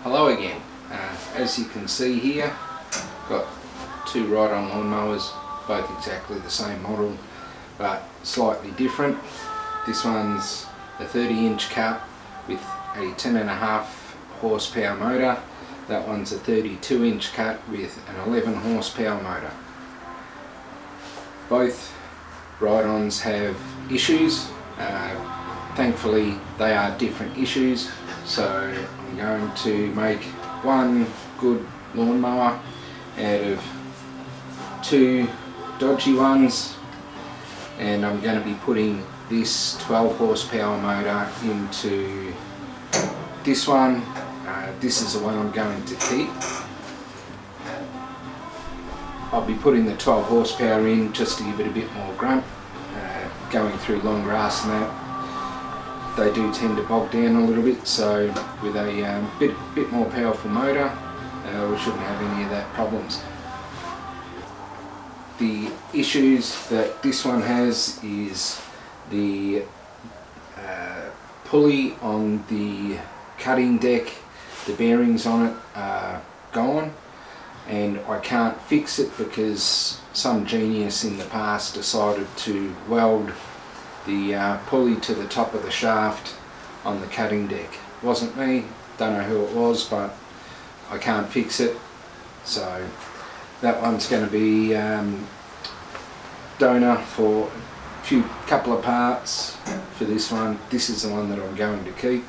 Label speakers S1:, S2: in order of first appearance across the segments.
S1: Hello again. As you can see here, got two ride-on lawnmowers, both exactly the same model but slightly different. This one's a 30-inch cut with a 10.5 horsepower motor. That one's a 32-inch cut with an 11 horsepower motor. Both ride-ons have issues. Thankfully they are different issues, so I'm going to make one good lawnmower out of two dodgy ones, and I'm going to be putting this 12 horsepower motor into this one. This is the one I'm going to keep. I'll be putting the 12 horsepower in just to give it a bit more grunt. Going through long grass and that, they do tend to bog down a little bit, so with a bit more powerful motor, we shouldn't have any of that problems. The issues that this one has is the pulley on the cutting deck, the bearings on it are gone, and I can't fix it because some genius in the past decided to weld the pulley to the top of the shaft on the cutting deck. Wasn't me, don't know who it was, but I can't fix it, so that one's going to be donor for a couple of parts for this one. This is the one that I'm going to keep,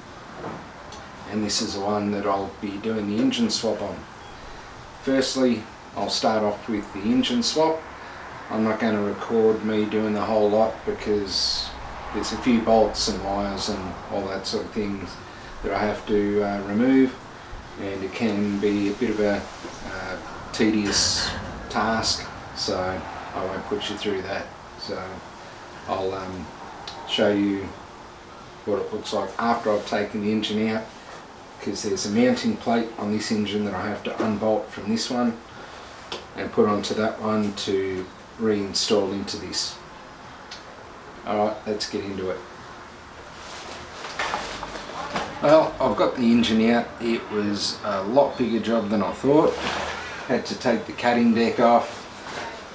S1: and this is the one that I'll be doing the engine swap on. Firstly, I'll start off with the engine swap. I'm not going to record me doing the whole lot because there's a few bolts and wires and all that sort of things that I have to remove, and it can be a bit of a tedious task, so I won't put you through that. So I'll show you what it looks like after I've taken the engine out, because there's a mounting plate on this engine that I have to unbolt from this one and put onto that one to reinstall into this. Alright, let's get into it. Well, I've got the engine out. It was a lot bigger job than I thought. Had to take the cutting deck off,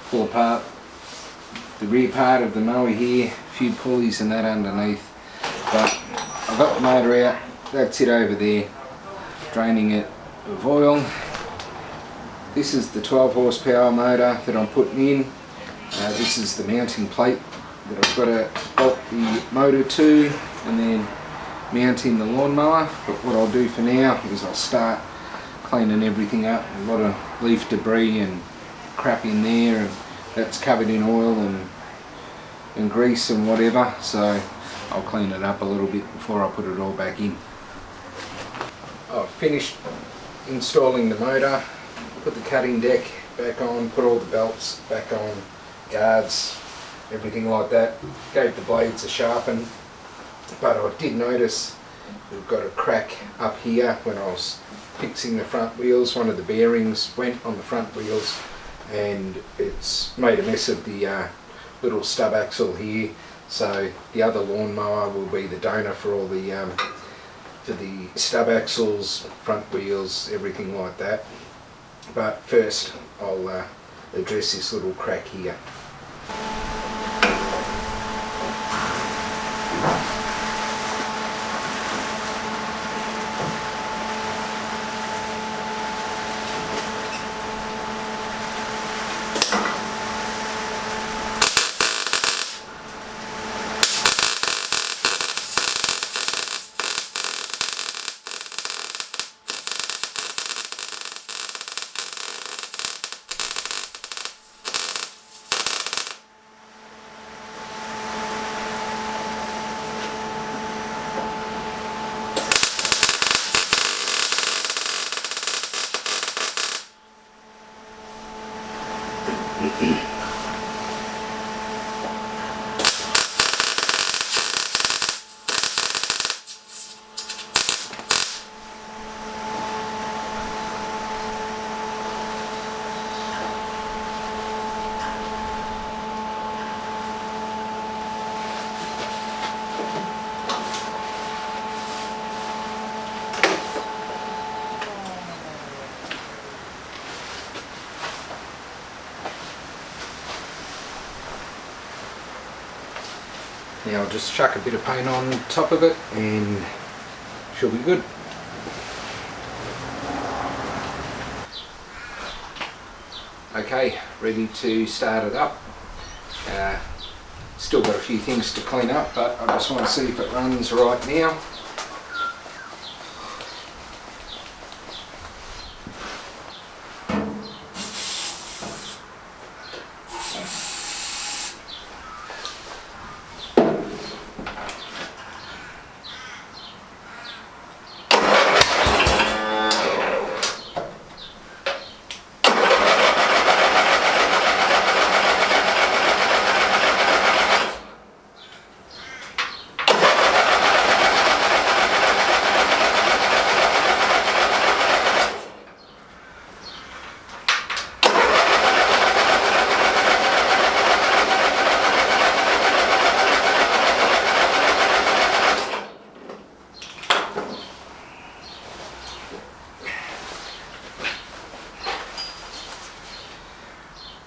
S1: pull apart the rear part of the mower here, a few pulleys and that underneath, but I've got the motor out. That's it over there, draining it of oil. This is the 12 horsepower motor that I'm putting in. This is the mounting plate that I've got to bolt the motor to and then mount in the lawnmower. But what I'll do for now is I'll start cleaning everything up. A lot of leaf debris and crap in there, and that's covered in oil and grease and whatever, so I'll clean it up a little bit before I put it all back in. I've finished installing the motor, put the cutting deck back on, put all the belts back on, guards, everything like that. Gave the blades a sharpen, but I did notice we've got a crack up here when I was fixing the front wheels. One of the bearings went on the front wheels and it's made a mess of the little stub axle here, so the other lawnmower will be the donor for all the for the stub axles, front wheels, everything like that. But first I'll address this little crack here. Now I'll just chuck a bit of paint on top of it and she'll be good. Okay, ready to start it up. Still got a few things to clean up, but I just want to see if it runs right now.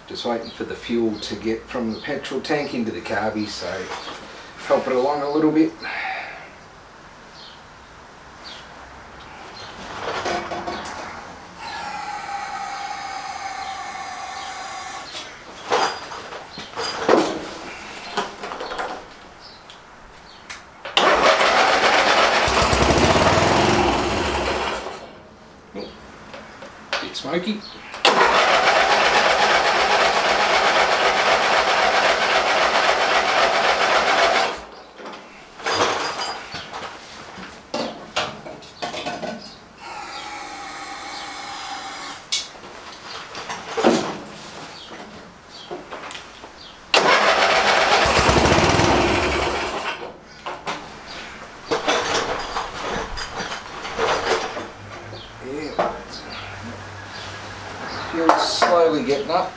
S1: Just waiting for the fuel to get from the petrol tank into the carby, so help it along a little bit. Oh, bit smoky. Fuel's slowly getting up.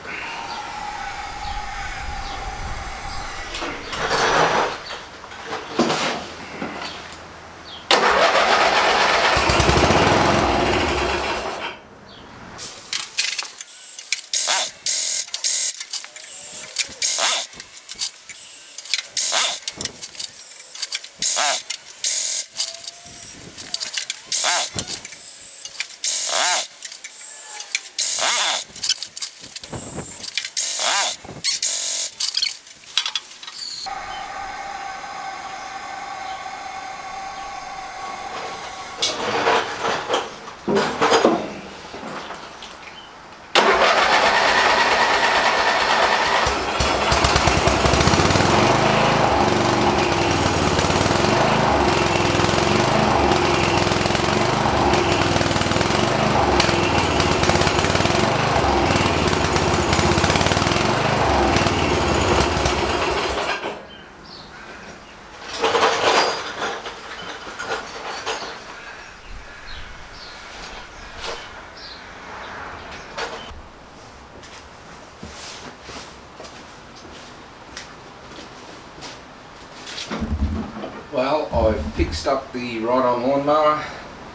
S1: Well, I've fixed up the ride-on lawnmower.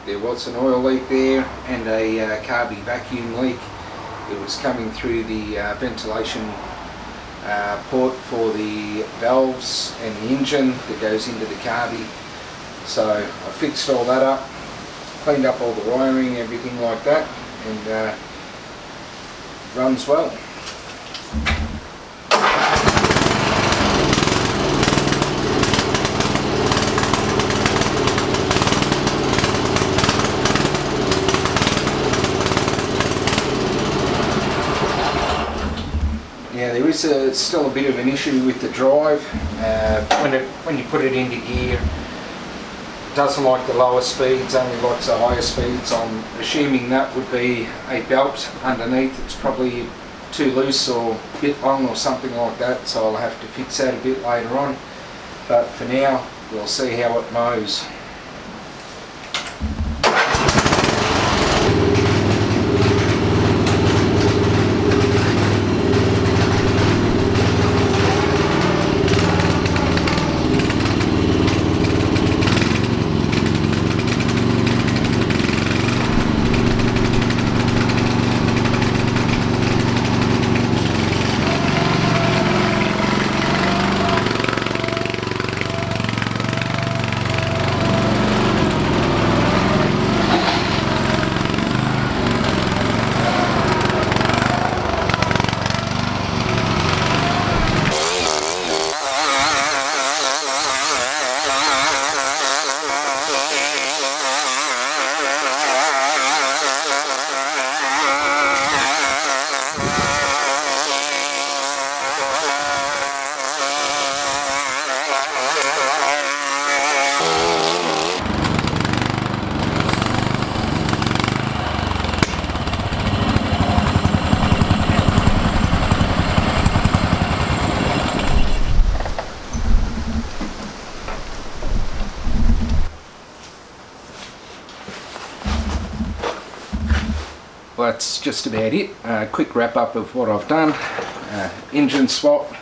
S1: There was an oil leak there and a carby vacuum leak. It was coming through the ventilation port for the valves and the engine that goes into the carby. So I fixed all that up, cleaned up all the wiring, everything like that, and runs well. Yeah, there is still a bit of an issue with the drive. When you put it into gear, it doesn't like the lower speeds, only likes the higher speeds. I'm assuming that would be a belt underneath. It's probably too loose or a bit long or something like that, so I'll have to fix that a bit later on. But for now, we'll see how it mows. well, that's just about it. Quick wrap up of what I've done. Engine swap,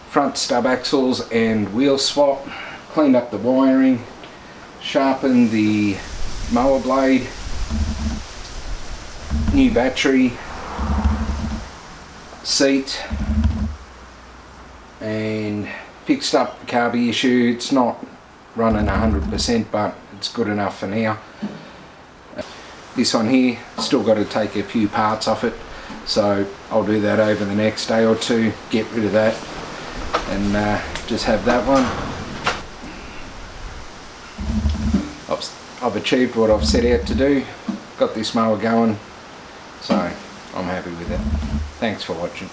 S1: front stub axles and wheel swap, cleaned up the wiring, sharpened the mower blade, new battery, seat, and fixed up the carby issue. It's not running 100%, but it's good enough for now. This one here, still got to take a few parts off it, so I'll do that over the next day or two, get rid of that and just have that one. I've achieved what I've set out to do, got this mower going, so I'm happy with it. Thanks for watching.